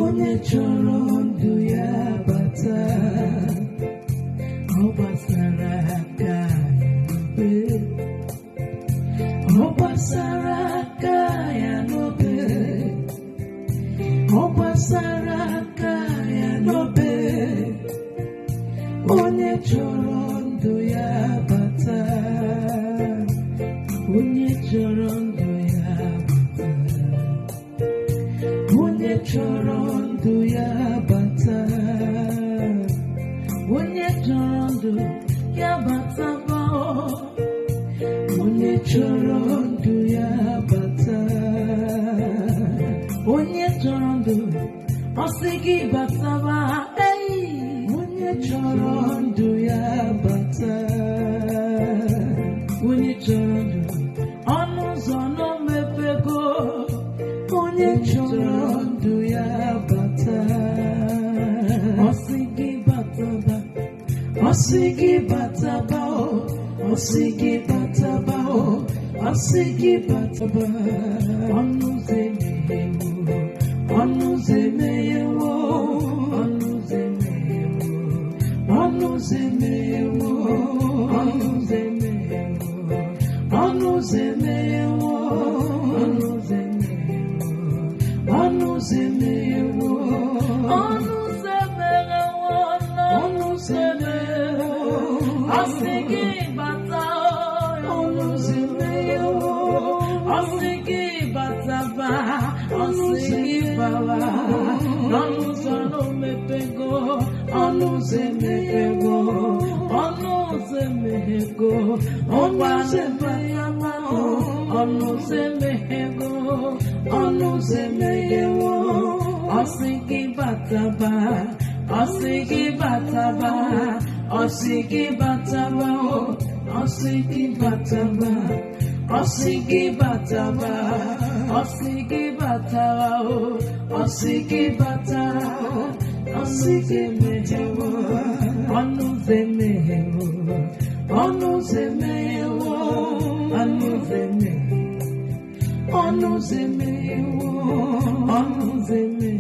onye chọrọ ndụ ya bata, ọ gbasara aka ya n'obe, ọ gbasara aka ya n'obe, ọ gbasara aka ya n'obe, onye chọrọ ndụ ya bata, onye chọrọ ndụ ya bata, onye chọrọ ndụ ya bata, onye chọrọ ndụ ya bata, onye chọrọ ndụ ya bata, onye chọrọ ndụ ọ sị gị bataba, onye chọrọ ndụ ya bata, onye chọrọ ndụ ọnụ ụzọ n'omepego, onye chọrọ ndụ ya bata, ọ sị gị bataba, ọ sị gị bataba, ọ sị gị bataba, ọ sị gị bataba, ọnụ ụzọ emeghewo, ọnụ ụzọ emeghewo, ọnụ ụzọ emeghewo, ọnụ ụzọ emeghewo, ọnụ ụzọ emeghewo, ọnụ ụzọ emeghewo, ọnụ ụzọ emeghewo, ọnụ ụzọ emeghewo, ọnụ ụzọ emeghewo, ọnụ ụzọ emeghewo, ọ sị gị bata, ọnụ ụzọ emeghewo, ọ sị gị bataba, ọ sị gị bawa, ọnụ ụzọ n'omepego, ọnụ ụzọ emeghego, ọnụ ụzọ emeghego, ọnụ ụzọ emeghego, ọnụ ụzọ emeghego, ọnụ ụzọ emeghewo, ọ sị gị bataba, ọ sị gị bataba, ọ sị gị bataba, ọ sị gị bataba, ọ sị gị bataba, ọ sị gị bataba, ọ sị gị bataba, ọ sị gị emeghewo, ọnụ ụzọ emeghewo, ọnụ ụzọ emeghewo, ọnụ ụzọ emeghewo, ọnụ ụzọ emeghewo, ọnụ ụzọ emeghewo.